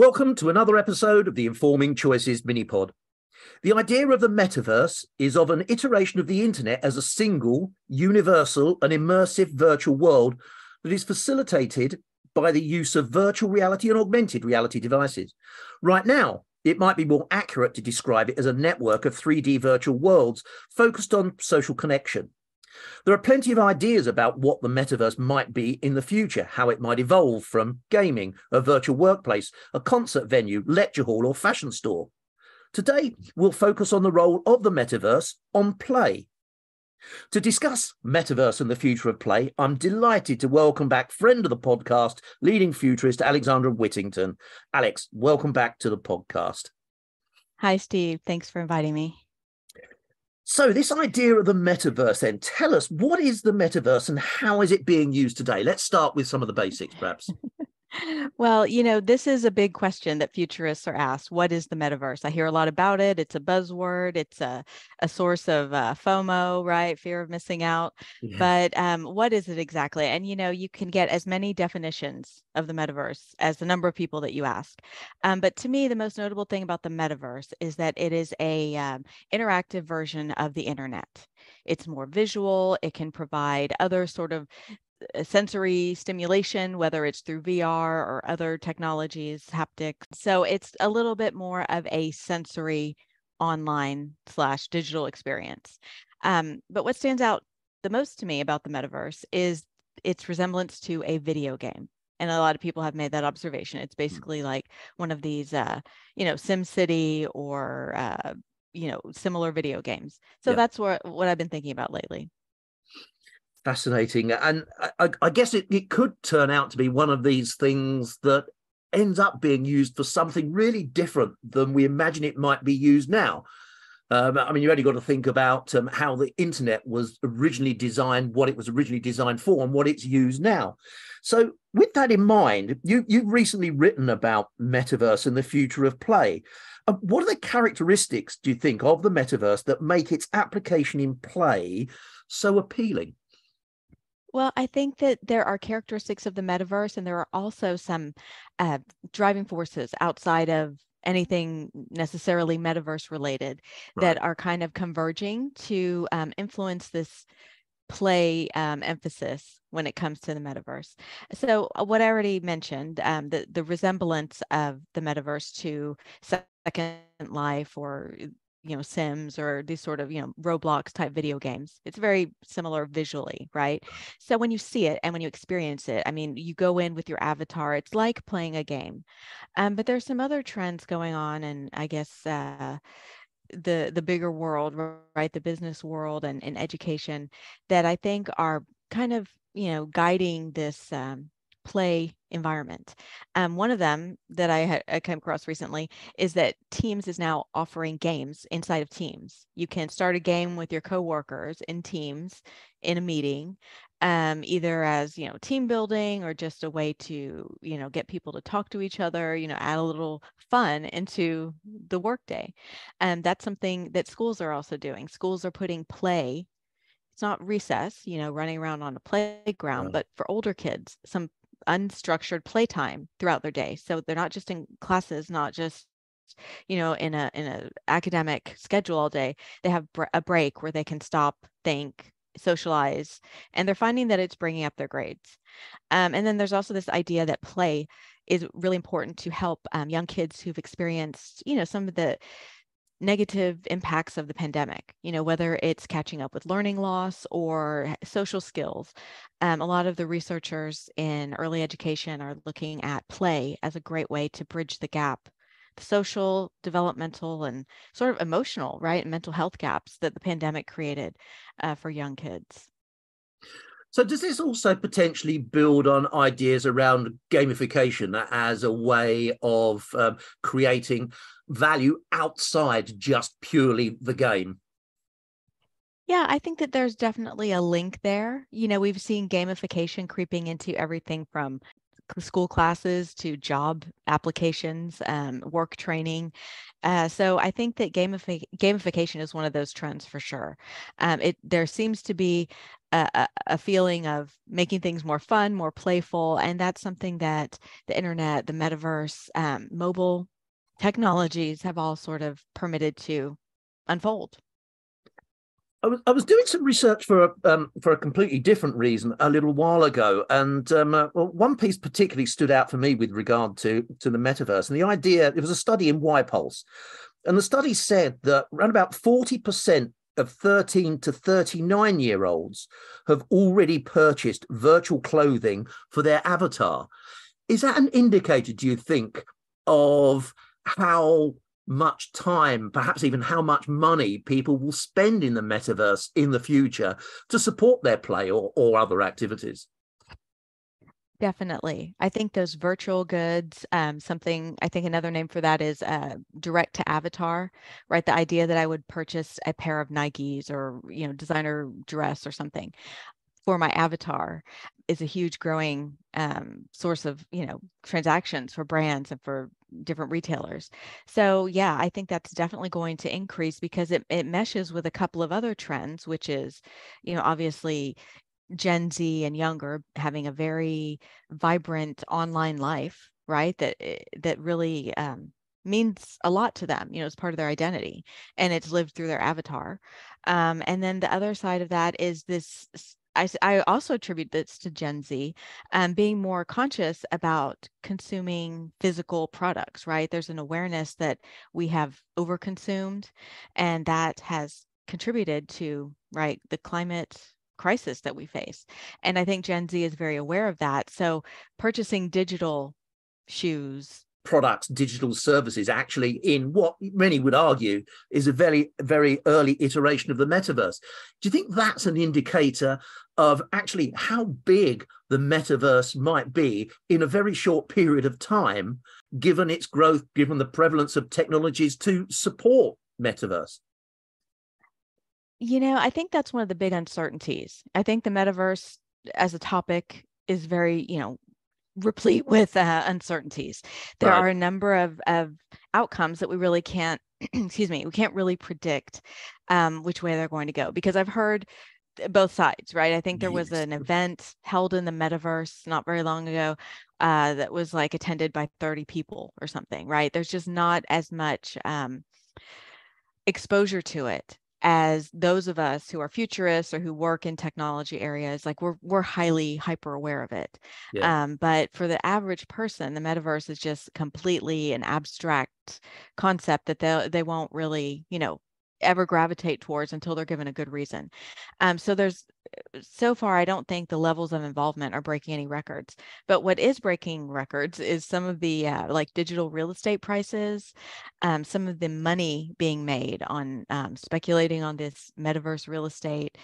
Welcome to another episode of the Informing Choices mini-pod. The idea of the metaverse is of an iteration of the internet as a single, universal and immersive virtual world that is facilitated by the use of virtual reality and augmented reality devices. Right now, it might be more accurate to describe it as a network of 3D virtual worlds focused on social connection. There are plenty of ideas about what the metaverse might be in the future, how it might evolve from gaming, a virtual workplace, a concert venue, lecture hall, or fashion store. Today, we'll focus on the role of the metaverse on play. To discuss metaverse and the future of play, I'm delighted to welcome back friend of the podcast, leading futurist Alexandra Whittington. Alex, welcome back to the podcast. Hi, Steve. Thanks for inviting me. So this idea of the metaverse, then, tell us, what is the metaverse and how is it being used today? Let's start with some of the basics, perhaps. Well, this is a big question that futurists are asked. What is the metaverse? I hear a lot about it. It's a buzzword. It's a source of FOMO, right? Fear of missing out. Yeah. But what is it exactly? And, you can get as many definitions of the metaverse as the number of people that you ask. But to me, the most notable thing about the metaverse is that it is a interactive version of the internet. It's more visual. It can provide other sort of sensory stimulation, whether it's through VR or other technologies, haptic. So it's a little bit more of a sensory online / digital experience. But what stands out the most to me about the metaverse is its resemblance to a video game. And a lot of people have made that observation. It's basically like one of these, SimCity or, similar video games. So that's what I've been thinking about lately. Fascinating. And I guess it could turn out to be one of these things that ends up being used for something really different than we imagine it might be used now. You only got to think about how the internet was originally designed, what it was originally designed for, and what it's used now. So with that in mind, you've recently written about metaverse and the future of play. What are the characteristics, do you think, of the metaverse that make its application in play so appealing? Well, I think that there are characteristics of the metaverse, and there are also some driving forces outside of anything necessarily metaverse related that are kind of converging to influence this play emphasis when it comes to the metaverse. So what I already mentioned, the resemblance of the metaverse to Second Life or Sims or these sort of, Roblox type video games. It's very similar visually, right? So when you see it and when you experience it, you go in with your avatar, it's like playing a game. But there's some other trends going on, and I guess the bigger world, right? The business world and education that I think are kind of, guiding this play environment. One of them that I came across recently is that Teams is now offering games inside of Teams. You can start a game with your coworkers in Teams in a meeting, either as, team building or just a way to, get people to talk to each other, add a little fun into the workday. And that's something that schools are also doing. Schools are putting play. It's not recess, running around on a playground, but for older kids, some unstructured playtime throughout their day. So they're not just in classes, not just, in a academic schedule all day. They have a break where they can stop, think, socialize, and they're finding that it's bringing up their grades. And then there's also this idea that play is really important to help young kids who've experienced, some of the negative impacts of the pandemic, whether it's catching up with learning loss or social skills. A lot of the researchers in early education are looking at play as a great way to bridge the gap, the social, developmental, and sort of emotional, right, and mental health gaps that the pandemic created for young kids. So does this also potentially build on ideas around gamification as a way of creating value outside just purely the game? Yeah, I think that there's definitely a link there. We've seen gamification creeping into everything from school classes to job applications, work training. So I think that gamification is one of those trends for sure. There seems to be a feeling of making things more fun, more playful, and that's something that the internet, the metaverse, mobile technologies have all sort of permitted to unfold. I was doing some research for a completely different reason a little while ago, and one piece particularly stood out for me with regard to the metaverse. And the idea, it was a study in YPulse, and the study said that around about 40% of 13 to 39-year-olds have already purchased virtual clothing for their avatar. Is that an indicator, do you think, of how much time, perhaps even how much money people will spend in the metaverse in the future to support their play or other activities? Definitely. I think those virtual goods, I think another name for that is direct to avatar, right? The idea that I would purchase a pair of Nikes or, designer dress or something for my avatar is a huge growing source of, transactions for brands and for different retailers. So yeah, I think that's definitely going to increase because it meshes with a couple of other trends, which is, obviously Gen Z and younger having a very vibrant online life, right? That really means a lot to them, it's part of their identity and it's lived through their avatar. And then the other side of that is this. I also attribute this to Gen Z being more conscious about consuming physical products, right? There's an awareness that we have overconsumed, and that has contributed to, right, the climate crisis that we face. And I think Gen Z is very aware of that. So purchasing digital shoes, products, digital services, actually in what many would argue is a very, very early iteration of the metaverse. Do you think that's an indicator of actually how big the metaverse might be in a very short period of time, given its growth, given the prevalence of technologies to support metaverse? I think that's one of the big uncertainties. I think the metaverse as a topic is very, replete with uncertainties. There are a number of outcomes that we really can't, excuse me, we can't really predict which way they're going to go, because I've heard both sides, right? I think there was an event held in the metaverse not very long ago that was like attended by 30 people or something, right? There's just not as much exposure to it as those of us who are futurists or who work in technology areas. Like we're highly hyper aware of it. Yeah. But for the average person, the metaverse is just completely an abstract concept that they won't really, ever gravitate towards until they're given a good reason. So far, I don't think the levels of involvement are breaking any records. But what is breaking records is some of the like digital real estate prices, some of the money being made on speculating on this metaverse real estate,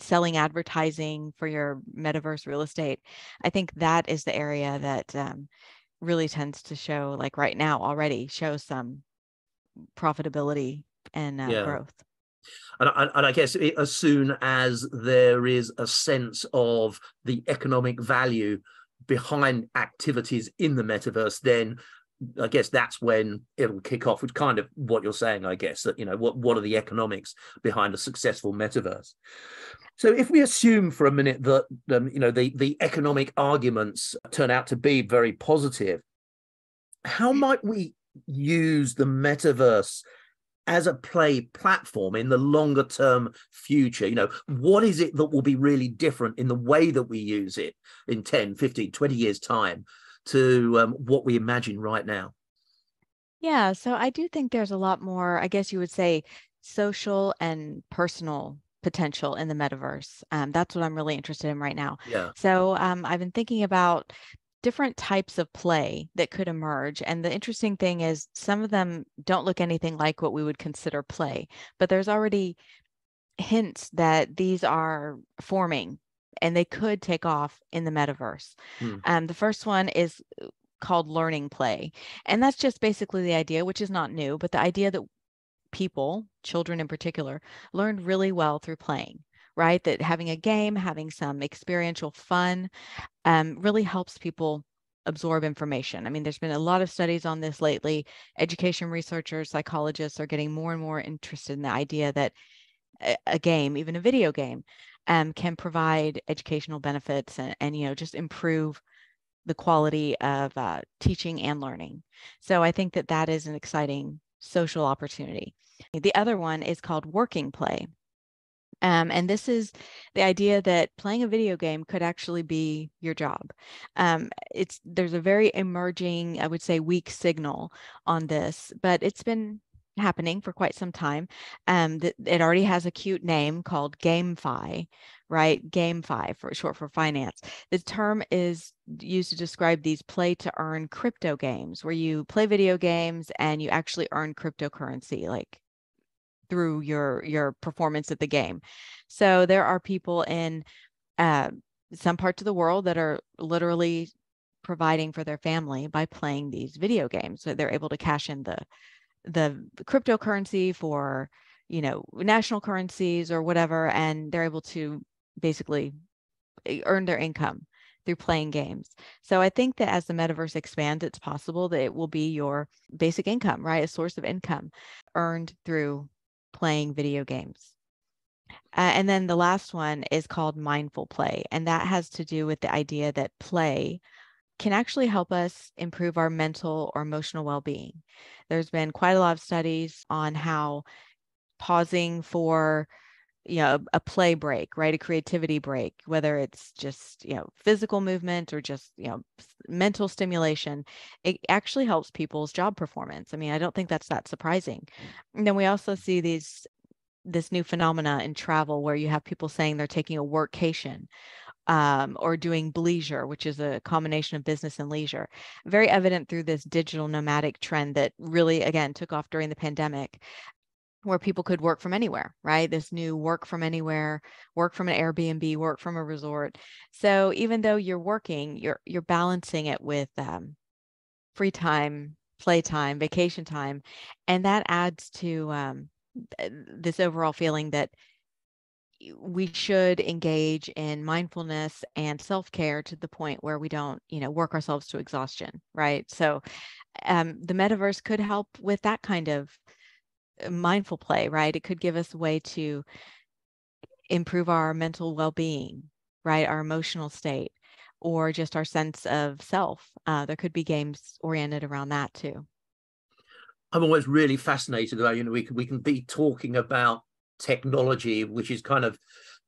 selling advertising for your metaverse real estate. I think that is the area that really tends to show, like right now already, shows some profitability and growth. And I guess as soon as there is a sense of the economic value behind activities in the metaverse, then I guess that's when it'll kick off, which kind of what you're saying, I guess, that, what are the economics behind a successful metaverse? So if we assume for a minute that, the economic arguments turn out to be very positive, how might we use the metaverse as a play platform in the longer term future? What is it that will be really different in the way that we use it in 10, 15, 20 years time to what we imagine right now? Yeah, so I do think there's a lot more, I guess you would say, social and personal potential in the metaverse. That's what I'm really interested in right now. Yeah. So I've been thinking about different types of play that could emerge. And the interesting thing is some of them don't look anything like what we would consider play, but there's already hints that these are forming and they could take off in the metaverse. The first one is called learning play. And that's just basically the idea, which is not new, but the idea that people, children in particular, learn really well through playing, right? That having a game, having some experiential fun really helps people absorb information. I mean, there's been a lot of studies on this lately. Education researchers, psychologists are getting more and more interested in the idea that a game, even a video game, can provide educational benefits and just improve the quality of teaching and learning. So I think that that is an exciting social opportunity. The other one is called working play. And this is the idea that playing a video game could actually be your job. There's a very emerging, I would say, weak signal on this, but it's been happening for quite some time. It already has a cute name called GameFi, right? GameFi, for short for finance. The term is used to describe these play to earn crypto games, where you play video games and you actually earn cryptocurrency, like through your performance at the game. So there are people in some parts of the world that are literally providing for their family by playing these video games. So they're able to cash in the cryptocurrency for, national currencies or whatever, and they're able to basically earn their income through playing games. So I think that as the metaverse expands, it's possible that it will be your basic income, right? A source of income earned through playing video games. And then the last one is called mindful play. And that has to do with the idea that play can actually help us improve our mental or emotional well-being. There's been quite a lot of studies on how pausing for a play break, right? A creativity break, whether it's just, physical movement or just, mental stimulation, it actually helps people's job performance. I mean, I don't think that's that surprising. And then we also see this new phenomena in travel where you have people saying they're taking a workcation or doing bleisure, which is a combination of business and leisure. Very evident through this digital nomadic trend that really, again, took off during the pandemic, where people could work from anywhere, right? This new work from anywhere, work from an Airbnb, work from a resort. So even though you're working, you're balancing it with free time, playtime, vacation time, and that adds to this overall feeling that we should engage in mindfulness and self-care to the point where we don't, work ourselves to exhaustion, right? So the metaverse could help with that kind of mindful play, right? It could give us a way to improve our mental well-being, right? Our emotional state, or just our sense of self. There could be games oriented around that too. I'm always really fascinated about, we can be talking about technology, which is kind of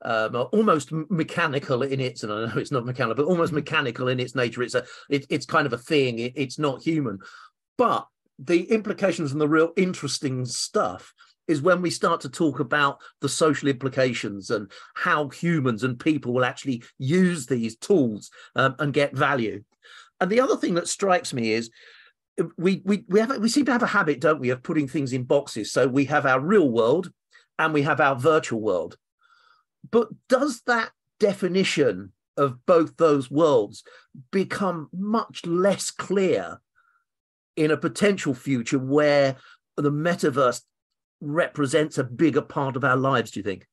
almost mechanical in its, and I know it's not mechanical, but almost mechanical in its nature. It's kind of a thing. It's not human, but the implications and the real interesting stuff is when we start to talk about the social implications and how humans and people will actually use these tools and get value. And the other thing that strikes me is we seem to have a habit, don't we, of putting things in boxes. So we have our real world and we have our virtual world. But does that definition of both those worlds become much less clear in a potential future where the metaverse represents a bigger part of our lives, do you think?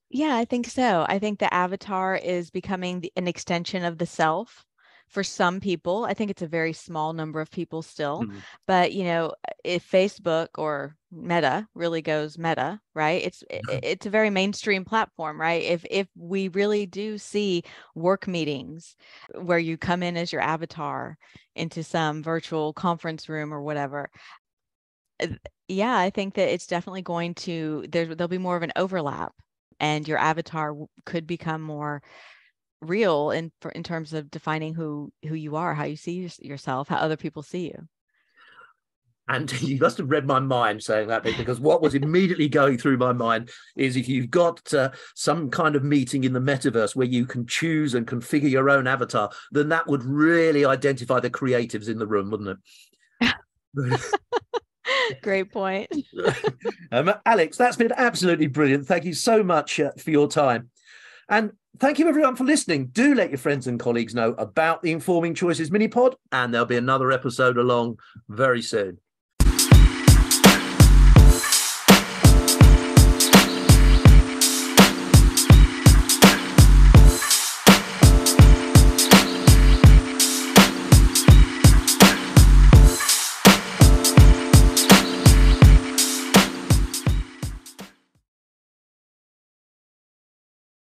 Yeah, I think so. I think the avatar is becoming an extension of the self for some people. I think it's a very small number of people still, but if Facebook or Meta really goes meta, right? It's a very mainstream platform, right? If we really do see work meetings where you come in as your avatar into some virtual conference room or whatever, yeah, I think that it's definitely going to, there'll be more of an overlap, and your avatar could become more real in terms of defining who you are, how you see yourself, how other people see you. And you must have read my mind saying that, because what was immediately going through my mind is if you've got some kind of meeting in the metaverse where you can choose and configure your own avatar, then that would really identify the creatives in the room, wouldn't it? Great point. Alex, that's been absolutely brilliant. Thank you so much for your time. And thank you, everyone, for listening. Do let your friends and colleagues know about the Informing Choices mini pod, and there'll be another episode along very soon.